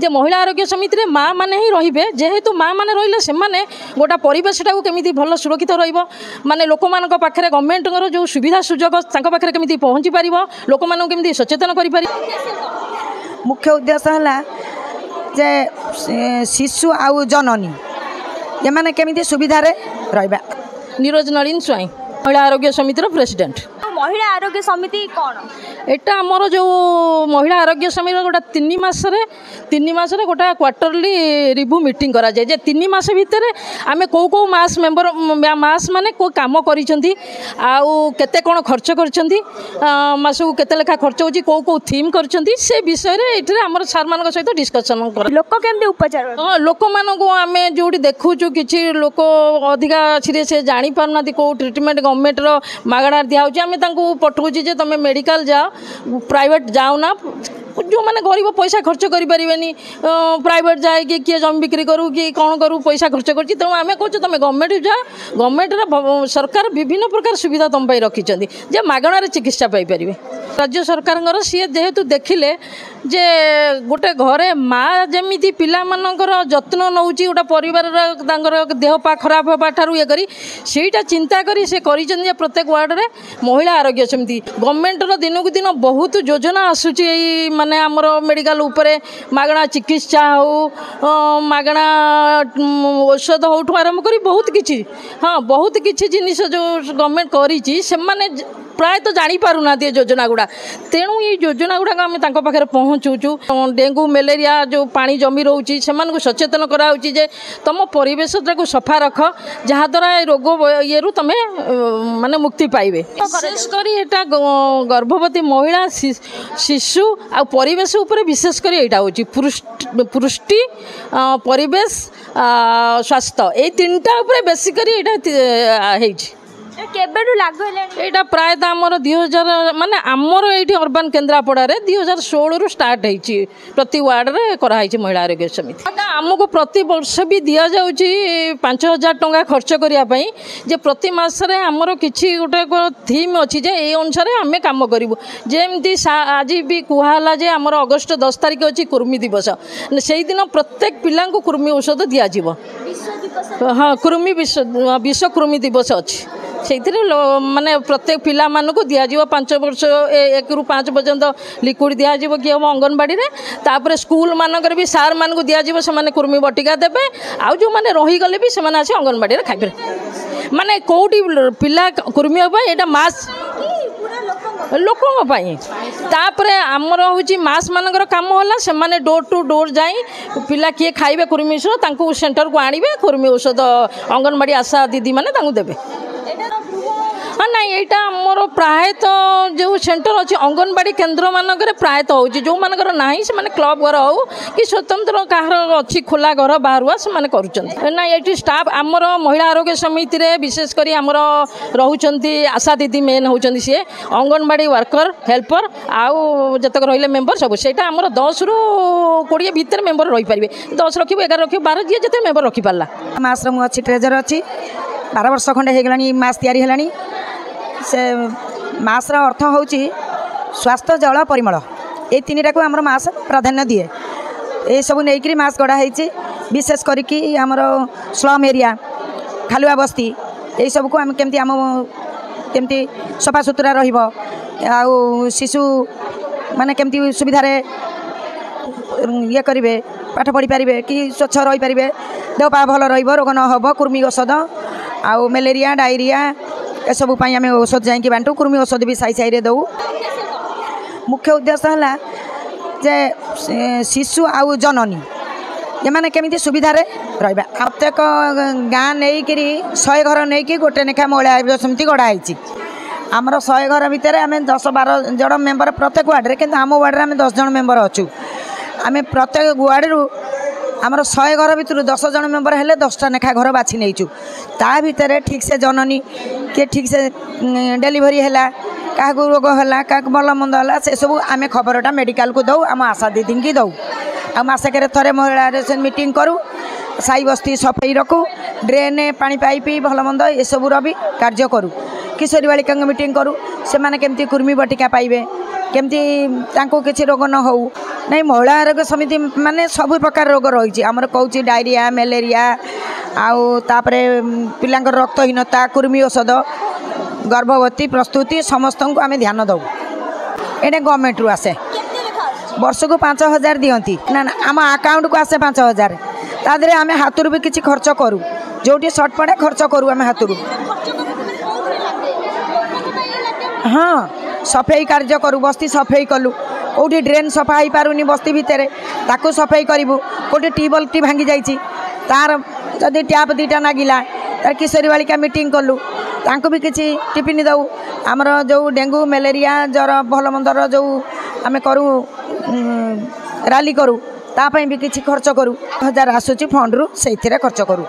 जे महिला आरोग्य समिति माँ मैंने ही रे जेहेतु माँ मैंने रही से गोटा परिवेशटा केमी भल सुरक्षित माने लोक मान पाखे गवर्नमेंट जो सुविधा सुजोग पाखे केमी पहुँची पार लोक मान केमी सचेतन कर मुख्य उद्देश्य है जे शिशु आउ जननी ये माने केमी सुविधा रहा। नीरज नलिन स्वाई महिला आरोग्य समितिर प्रेसिडेंट। महिला आरोग्य समिति कौन एटा आमर जो महिला आरोग्य समिति गोटा 3 मासरे गोटा क्वार्टरली रिव्यू मीटिंग करा जाए जे 3 मास भितर आमे को मास मेंबर मास माने को काम करिसेंती आउ केते कोन खर्च करछंती मासु केते लेखा खर्च होची को थीम करछंती से विषय रे एठरे हमर सर मानक सहित डिस्कशन कर लोक केमते उपचार लोक मान को आमे जोडी देखुचु किछि लोक अधिका छिरे से जानि पारनाती को ट्रीटमेंट गवर्नमेंट रो मागणा दिया होची आमे तांको पठौची जे तमे मेडिकल जाओ प्राइवेट जाओ ना जो मैंने गरीब पैसा खर्च करें प्राइवेट जाए कि किए जमी बिक्री करूँ कि कौन करूँ पैसा खर्च कर तेणु आम कौन तुम गवर्नमेंट जा गवर्नमेंट सरकार विभिन्न प्रकार सुविधा तुम रखिंट जे मागणार चिकित्सा पाइपर राज्य सरकार सी जेहेतु देखिले जे गोटे घरे माँ जमी पिला मानकर जत्न नौ गोटे परिवार देह पा खराब होगा ठार ये करी सेटा चिंता करी से करी प्रत्येक वार्ड में महिला आरोग्य समिति गवर्नमेंटर दिन को दिन बहुत योजना आसूची माने आमर मेडिकल उपरे मागणा चिकित्सा हो मागणा औषध हो आरंभ करी बहुत किछि हाँ बहुत किछि जिनिस जो गवर्नमेंट करी से प्राय तो जानी पारु ना योजना गुड़ा तेणु ये योजना गुड़ाक आम पाखे पहुँचुचु डेंगू मलेरिया जो पानी जमी रोचे से सचेतन कराऊँगी जे तुम परिवेश को सफा रख जहाद्वारा रोग ये तुम माने मुक्ति पाइबे विशेषकर यहाँ गर्भवती महिला शिशु आ परिवेश उपर विशेषकर यहाँ हूँ पुष्टि परिवेश स्वास्थ्य ये 3टा उपर बेसिकरी यहाँ केबेडु लागू एटा प्रायतः आमर 2000 माने आमर ये अर्बन केन्द्रापड़ा 2016 रु स्टार्ट होती प्रति वार्ड रे कराई महिला आरोग्य समिति आमको प्रति वर्ष भी दि जाऊँगी 5000 टंका खर्च करने जे प्रति मसरे आमर किसी गोटे थीम अच्छी जे ए अनुसार आम कम करूँ जमी आज भी कहला जे आमर अगस्ट 10 तारिख अच्छी कुर्मी दिवस से दिन प्रत्येक पिला कुर्मी औषध दिज्व हाँ कुर्मी विश्व कुर्मी दिवस अच्छी से माने प्रत्येक पिला मानक दिज्व 5 वर्ष 1 ରୁ 5 पर्यंत लिक्विड दिज्व कि हम अंगनवाड़ी में स्कूल मानक भी सार मानक दिज्व से कुर्मी बटिका देवे आउ जो मैंने रहीगले भी से आसी अंगनवाड़ी खाइबे माने कौटी पिला कुर्मी यहाँ मास लोकों तापर आमर हूँ मास मानकर कम है से डोर टू डोर जाई पिला किए खाइबे कुर्मी औषध सेंटर को आणवे कुर्मी औषध अंगनवाड़ी आशा दीदी मैंने देवे हाँ ना यहाँ आमर प्रायतः जो सेंटर अच्छी अंगनवाड़ी केन्द्र मानक प्रायतः हो जो मानकर ना से क्लब घर हो कि स्वतंत्र कहार अच्छी खोला घर बाहरुआ से करुँच ना ये स्टाफ आमर महिला आरोग्य समिति रे विशेषकर आमर रोचंती आशा दीदी मेन होती सी अंगनवाड़ी वर्कर हेल्पर आउ जतक रही मेम्बर सब से आमर 10 ରୁ 20 भितर मेम्बर रही पारे 10 रखिए 11 रखिए 12 जी जिते मेम्बर रखिपारा मास अच्छी ट्रेजर अच्छी 12 वर्ष खंडे होगा मास या से मास अर्थ हूँ स्वास्थ्य जल परिमल ये 3टा को आमर मास प्राधान्य दिए ये सब नहीं मास गढ़ाई विशेष करके आमर स्लम एरिया खालुआ बस्ती ये सब को आम केमती सफा सुतरा रु शिशु माने केमती सुविधा ये करेंगे पाठ पढ़ी पारे कि स्वच्छ रही पारे देहपा भल रोग न हम कुर्मी औषध आउ मलेरिया डायरिया ए सब आम औषध जाकि बांटू कुर्मी औषध भी साई साई दऊ मुख्य उद्देश्य है जे शिशु आउ जननी ये माने केमी सुविधा रहा प्रत्येक गाँ नहीं 100 घर नहीं गोटे लेखा महिला समिति गढ़ाई आमर 100 घर भितर आम 10-12 जन मेम्बर प्रत्येक वार्ड में आम वार्ड में 10 जन मेम्बर अच्छु आम प्रत्येक वार्ड रु आमर 100 घर भितर 10 जन मेम्बर हेले 10टा लेखा घर बाछि नहींचु ता भितर ठीक से जननी किए ठीक से डेलीवरी है क्या रोग है क्या भल मंद है से सब आम खबरटा मेडिकल को दऊ आम आशा दीदी की दऊ आ मसके थे महिला मीटिंग करूँ साई बस्ती सफाई रखू ड्रेन पानी पाइप भल मंद ये सबूर भी कार्य करूँ किशोरी बालिका मीटिंग करूँ से माने केमती कुर्मी बटिका पाइबे केमती तांको किसी रोग न हो नहीं महिला आरोग्य समिति माने सब प्रकार रोग रही आमर कौची डायरिया मलेरिया आउ तापरे पिलांकर रक्तहीनता कुर्मी औषध गर्भवती प्रस्तुति समस्त को आम ध्यान दौ एटे गवर्नमेंट रु आसे वर्ष को 5,000 दियंती ना ना आम अकाउंट को आसे 5,000 तादरे आम हाथरू भी किसी खर्च करूँ जोटी सर्ट पड़े खर्च करूँ आम हाथरू हाँ सफाई कार्य करूँ बस्ती सफाई कलु कौटी ड्रेन सफा हो पारुनी बस्ती भितर ताकू सफाई करूँ कौटी ट्यूबवेल टी भांगी जाइए तार जदि टैप दीटा नागिला तार किशोरी बालिका मीटिंग कलु तांको भी किसी टिफिन दऊ आमर जो डेंगू मलेरिया जर भल मंदर जो आम करूँ रैली करूँ तापाई भी किसी खर्च करूँ 1,000 आसूची फंड रु से खर्च करूँ।